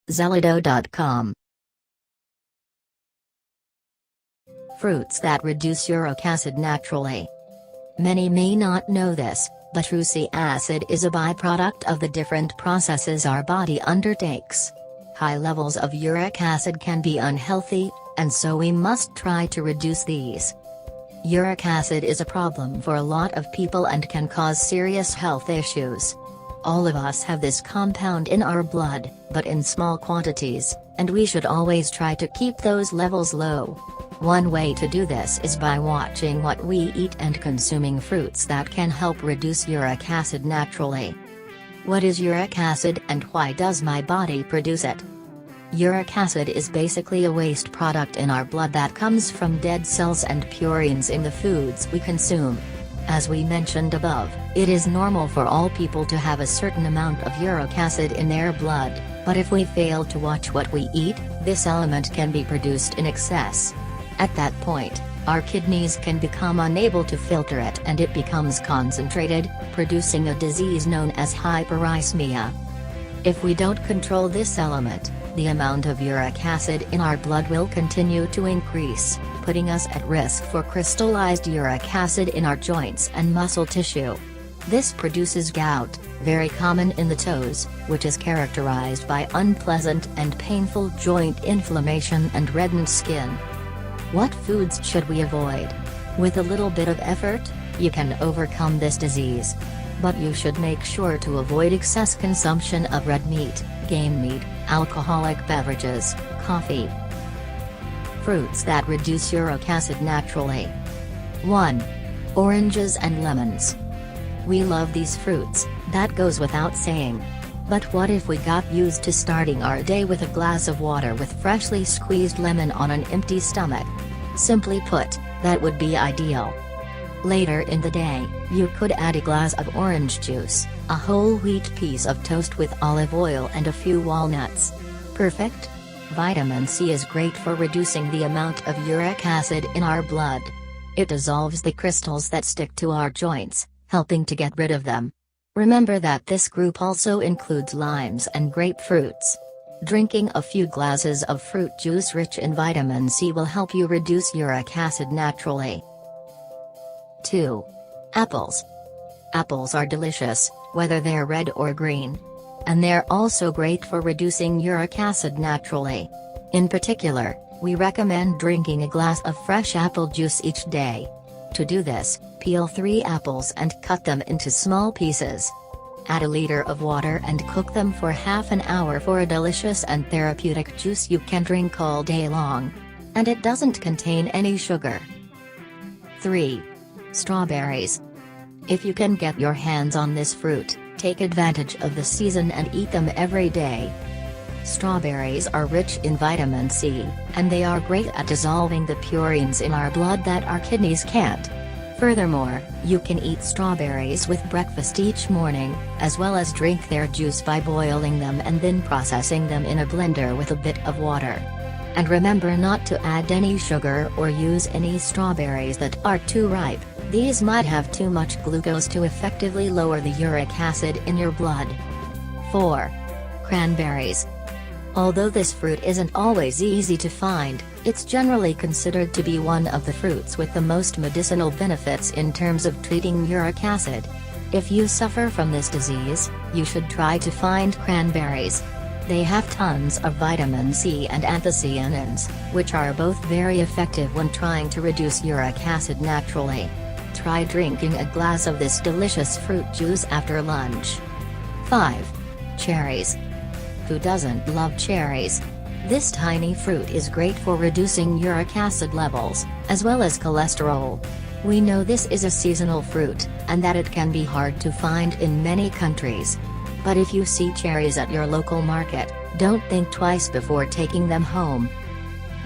Zelido.com. Fruits that reduce uric acid naturally. Many may not know this, but ruci acid is a byproduct of the different processes our body undertakes. High levels of uric acid can be unhealthy, and so we must try to reduce these. Uric acid is a problem for a lot of people and can cause serious health issues. All of us have this compound in our blood, but in small quantities, and we should always try to keep those levels low. One way to do this is by watching what we eat and consuming fruits that can help reduce uric acid naturally. What is uric acid and why does my body produce it? Uric acid is basically a waste product in our blood that comes from dead cells and purines in the foods we consume. As we mentioned above, it is normal for all people to have a certain amount of uric acid in their blood, but if we fail to watch what we eat, this element can be produced in excess. At that point, our kidneys can become unable to filter it and it becomes concentrated, producing a disease known as hyperuricemia. If we don't control this element, the amount of uric acid in our blood will continue to increase, putting us at risk for crystallized uric acid in our joints and muscle tissue. This produces gout, very common in the toes, which is characterized by unpleasant and painful joint inflammation and reddened skin. What foods should we avoid? With a little bit of effort, you can overcome this disease. But you should make sure to avoid excess consumption of red meat, game meat, alcoholic beverages, coffee. Fruits that reduce uric acid naturally. 1. Oranges and lemons. We love these fruits, that goes without saying. But what if we got used to starting our day with a glass of water with freshly squeezed lemon on an empty stomach? Simply put, that would be ideal. Later in the day, you could add a glass of orange juice, a whole wheat piece of toast with olive oil and a few walnuts. Perfect? Vitamin C is great for reducing the amount of uric acid in our blood. It dissolves the crystals that stick to our joints, helping to get rid of them. Remember that this group also includes limes and grapefruits. Drinking a few glasses of fruit juice rich in vitamin C will help you reduce uric acid naturally. 2. Apples. Apples are delicious, whether they're red or green. And they're also great for reducing uric acid naturally. In particular, we recommend drinking a glass of fresh apple juice each day. To do this, peel 3 apples and cut them into small pieces. Add a liter of water and cook them for half an hour for a delicious and therapeutic juice you can drink all day long. And it doesn't contain any sugar. 3. Strawberries. If you can get your hands on this fruit, take advantage of the season and eat them every day. Strawberries are rich in vitamin C, and they are great at dissolving the purines in our blood that our kidneys can't. Furthermore, you can eat strawberries with breakfast each morning, as well as drink their juice by boiling them and then processing them in a blender with a bit of water. And remember not to add any sugar or use any strawberries that are too ripe. These might have too much glucose to effectively lower the uric acid in your blood. 4. Cranberries. Although this fruit isn't always easy to find, it's generally considered to be one of the fruits with the most medicinal benefits in terms of treating uric acid. If you suffer from this disease, you should try to find cranberries. They have tons of vitamin C and anthocyanins, which are both very effective when trying to reduce uric acid naturally. Try drinking a glass of this delicious fruit juice after lunch. 5. Cherries. Who doesn't love cherries? This tiny fruit is great for reducing uric acid levels, as well as cholesterol. We know this is a seasonal fruit, and that it can be hard to find in many countries. But if you see cherries at your local market, don't think twice before taking them home.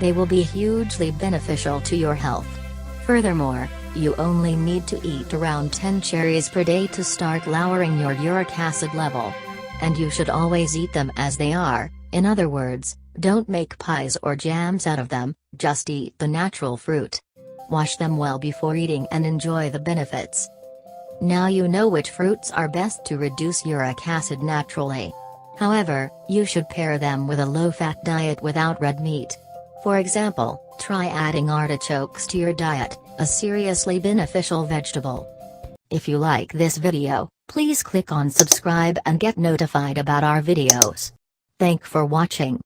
They will be hugely beneficial to your health. Furthermore, you only need to eat around 10 cherries per day to start lowering your uric acid level. And you should always eat them as they are, in other words, don't make pies or jams out of them, just eat the natural fruit. Wash them well before eating and enjoy the benefits. Now you know which fruits are best to reduce uric acid naturally. However, you should pair them with a low-fat diet without red meat. For example, try adding artichokes to your diet, a seriously beneficial vegetable. If you like this video, please click on subscribe and get notified about our videos. Thank for watching.